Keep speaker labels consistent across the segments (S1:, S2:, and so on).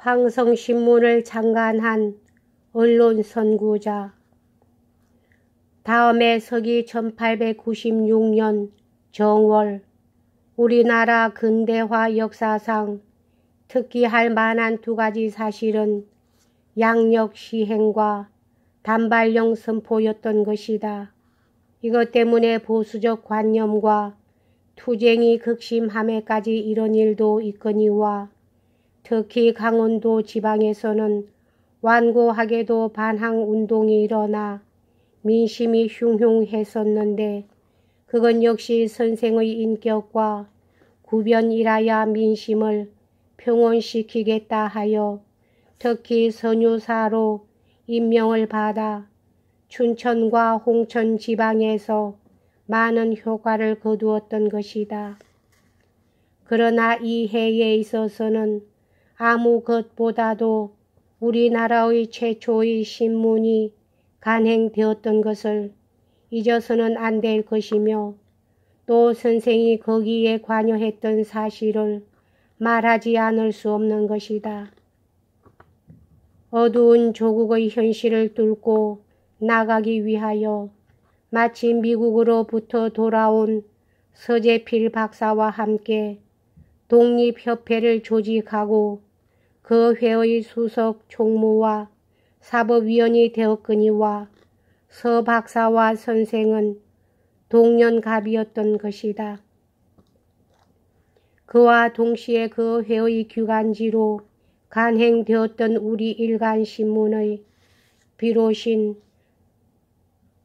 S1: 황성신문을 창간한 언론선구자. 다음에 서기 1896년 정월 우리나라 근대화 역사상 특기할 만한 두 가지 사실은 양력 시행과 단발령 선포였던 것이다. 이것 때문에 보수적 관념과 투쟁이 극심함에까지 이런 일도 있거니와 특히 강원도 지방에서는 완고하게도 반항운동이 일어나 민심이 흉흉했었는데 그건 역시 선생의 인격과 구변이라야 민심을 평온시키겠다 하여 특히 선유사로 임명을 받아 춘천과 홍천 지방에서 많은 효과를 거두었던 것이다. 그러나 이 해에 있어서는 아무 것보다도 우리나라의 최초의 신문이 간행되었던 것을 잊어서는 안 될 것이며 또 선생이 거기에 관여했던 사실을 말하지 않을 수 없는 것이다. 어두운 조국의 현실을 뚫고 나가기 위하여 마치 미국으로부터 돌아온 서재필 박사와 함께 독립협회를 조직하고 그 회의 수석 총무와 사법위원이 되었거니와 서 박사와 선생은 동년갑이었던 것이다. 그와 동시에 그 회의 규간지로 간행되었던 우리 일간신문의 비로신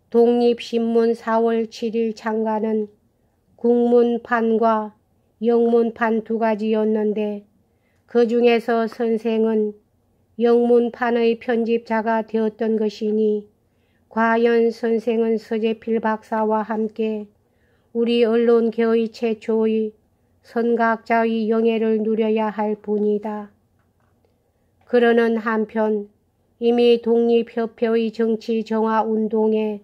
S1: 독립신문 4월 7일 창간은 국문판과 영문판 두 가지였는데 그 중에서 선생은 영문판의 편집자가 되었던 것이니 과연 선생은 서재필 박사와 함께 우리 언론계의 최초의 선각자의 영예를 누려야 할 분이다. 그러는 한편 이미 독립협회의 정치 정화운동에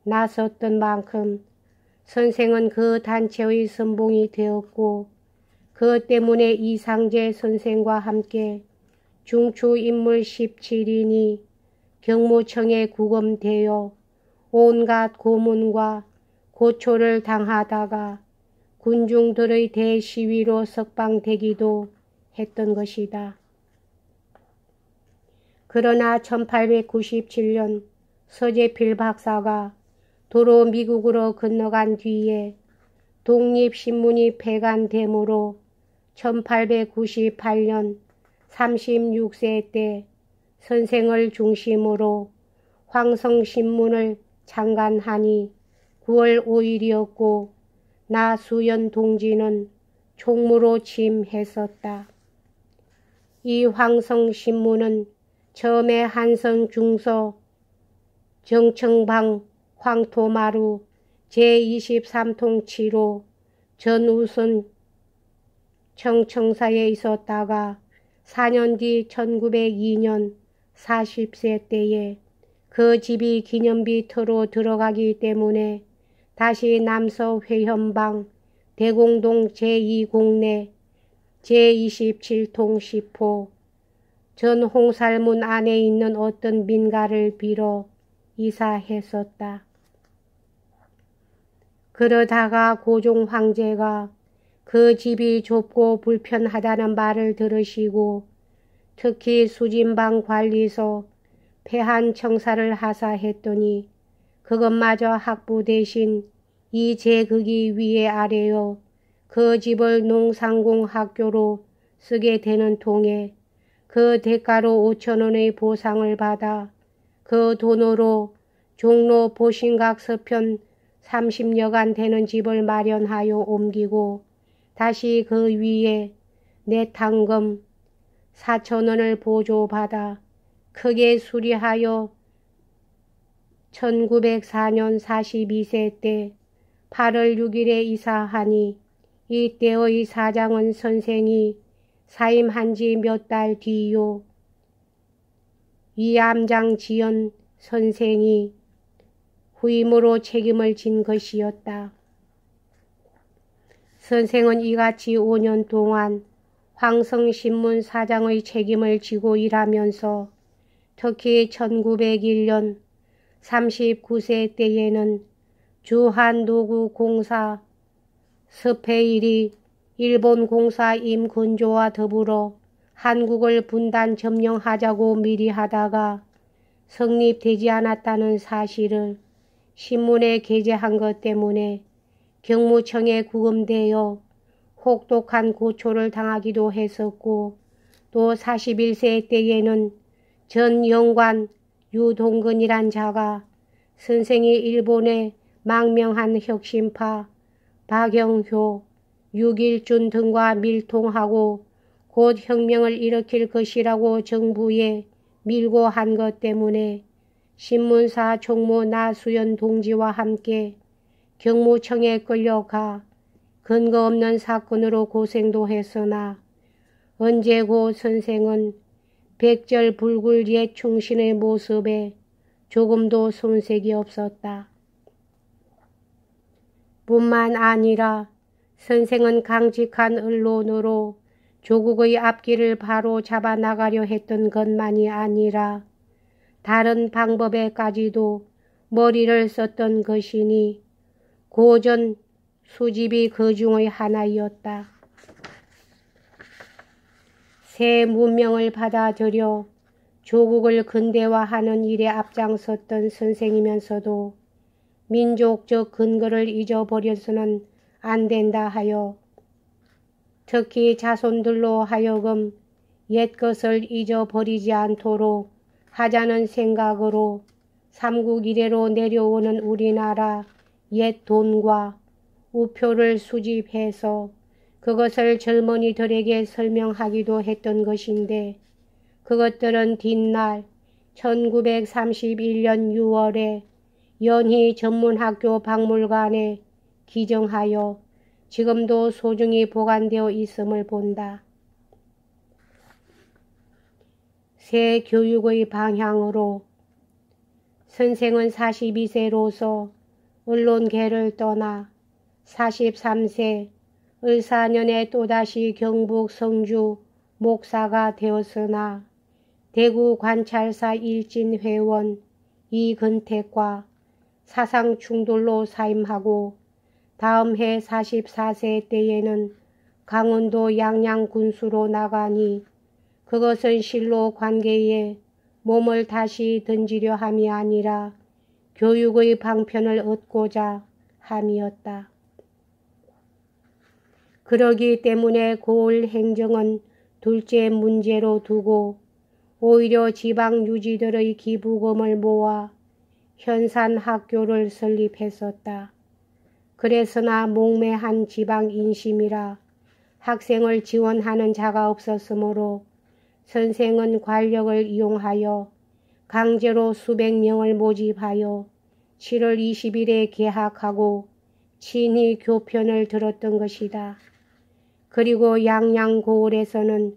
S1: 나섰던 만큼 선생은 그 단체의 선봉이 되었고 그 때문에 이상재 선생과 함께 중추인물 17인이 경무청에 구금되어 온갖 고문과 고초를 당하다가 군중들의 대시위로 석방되기도 했던 것이다. 그러나 1897년 서재필 박사가 도로 미국으로 건너간 뒤에 독립신문이 폐간되므로 1898년 36세 때 선생을 중심으로 황성신문을 창간하니 9월 5일이었고 나 수연 동지는 총무로 취임했었다. 이 황성신문은 처음에 한성 중서 정청방 황토마루 제23통 7호 전우선 청청사에 있었다가 4년 뒤 1902년 40세 때에 그 집이 기념비터로 들어가기 때문에 다시 남서 회현방 대공동 제2공내 제27통 10호 전 홍살문 안에 있는 어떤 민가를 빌어 이사했었다. 그러다가 고종 황제가 그 집이 좁고 불편하다는 말을 들으시고 특히 수진방 관리소 폐한 청사를 하사했더니 그것마저 학부 대신 이 제극이 위에 아래여 그 집을 농상공 학교로 쓰게 되는 통에 그 대가로 5,000원의 보상을 받아 그 돈으로 종로 보신각 서편 30여간 되는 집을 마련하여 옮기고 다시 그 위에 내탕금 4,000원을 보조받아 크게 수리하여 1904년 42세 때 8월 6일에 이사하니 이때의 사장은 선생이 사임한 지 몇 달 뒤요. 이암장 지연 선생이 후임으로 책임을 진 것이었다. 선생은 이같이 5년 동안 황성신문 사장의 책임을 지고 일하면서 특히 1901년 39세 때에는 주한도구공사 스페일이 일본 공사 임근조와 더불어 한국을 분단 점령하자고 미리 하다가 성립되지 않았다는 사실을 신문에 게재한 것 때문에 경무청에 구금되어 혹독한 고초를 당하기도 했었고, 또 41세 때에는 전 영관 유동근이란 자가 선생이 일본의 망명한 혁신파 박영효, 육일준 등과 밀통하고 곧 혁명을 일으킬 것이라고 정부에 밀고 한 것 때문에 신문사 총무 나수연 동지와 함께 경무청에 끌려가 근거 없는 사건으로 고생도 했으나 언제 고 선생은 백절불굴 옛 충신의 모습에 조금도 손색이 없었다. 뿐만 아니라 선생은 강직한 언론으로 조국의 앞길을 바로 잡아 나가려 했던 것만이 아니라 다른 방법에까지도 머리를 썼던 것이니 고전 수집이 그 중의 하나이었다. 새 문명을 받아들여 조국을 근대화하는 일에 앞장섰던 선생이면서도 민족적 근거를 잊어버려서는 안 된다 하여 특히 자손들로 하여금 옛것을 잊어버리지 않도록 하자는 생각으로 삼국 이래로 내려오는 우리나라 옛 돈과 우표를 수집해서 그것을 젊은이들에게 설명하기도 했던 것인데, 그것들은 뒷날 1931년 6월에 연희 전문학교 박물관에 기정하여 지금도 소중히 보관되어 있음을 본다. 새 교육의 방향으로 선생은 42세로서 언론계를 떠나 43세 을사년에 또다시 경북 성주 목사가 되었으나 대구 관찰사 일진회원 이근택과 사상 충돌로 사임하고 다음 해 44세 때에는 강원도 양양군수로 나가니 그것은 실로 관계에 몸을 다시 던지려 함이 아니라 교육의 방편을 얻고자 함이었다. 그러기 때문에 고을 행정은 둘째 문제로 두고 오히려 지방 유지들의 기부금을 모아 현산 학교를 설립했었다. 그랬으나 목매한 지방 인심이라 학생을 지원하는 자가 없었으므로 선생은 관력을 이용하여 강제로 수백 명을 모집하여 7월 20일에 개학하고 친히 교편을 들었던 것이다. 그리고 양양고을에서는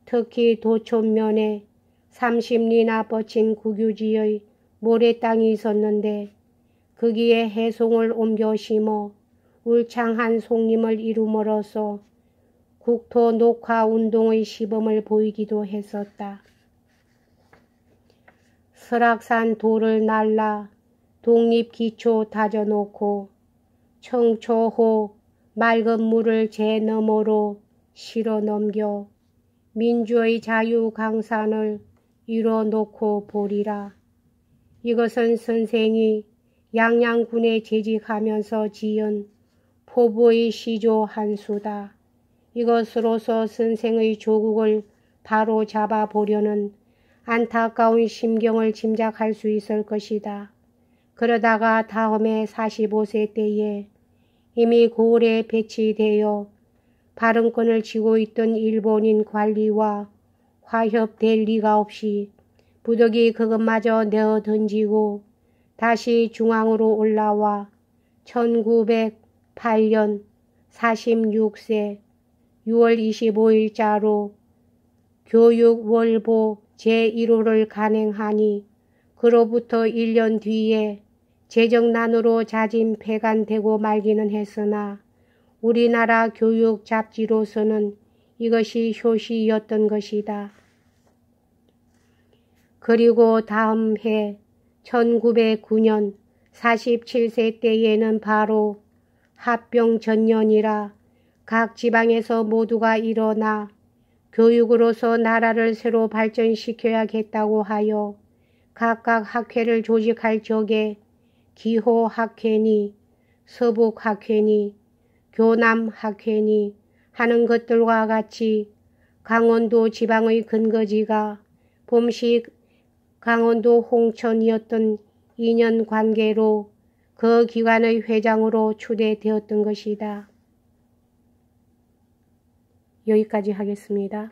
S1: 특히 도촌면에 30리나 뻗친 국유지의 모래땅이 있었는데 거기에 해송을 옮겨 심어 울창한 송림을 이룸으로써 국토 녹화 운동의 시범을 보이기도 했었다. 설악산 돌을 날라 독립기초 다져놓고 청초호 맑은 물을 제 너머로 실어 넘겨 민주의 자유강산을 이뤄놓고 보리라. 이것은 선생이 양양군에 재직하면서 지은 포부의 시조 한 수다. 이것으로서 선생의 조국을 바로 잡아보려는 안타까운 심경을 짐작할 수 있을 것이다. 그러다가 다음해 45세 때에 이미 고을에 배치되어 발언권을 쥐고 있던 일본인 관리와 화협될 리가 없이 부득이 그것마저 내어 던지고 다시 중앙으로 올라와 1908년 46세 6월 25일자로 교육월보 제1호를 간행하니 그로부터 1년 뒤에 재정난으로 자진 폐간되고 말기는 했으나 우리나라 교육 잡지로서는 이것이 효시였던 것이다. 그리고 다음 해 1909년 47세 때에는 바로 합병전년이라 각 지방에서 모두가 일어나 교육으로서 나라를 새로 발전시켜야겠다고 하여 각각 학회를 조직할 적에 기호학회니 서북학회니 교남학회니 하는 것들과 같이 강원도 지방의 근거지가 봄식 강원도 홍천이었던 인연관계로 그 기관의 회장으로 추대되었던 것이다. 여기까지 하겠습니다.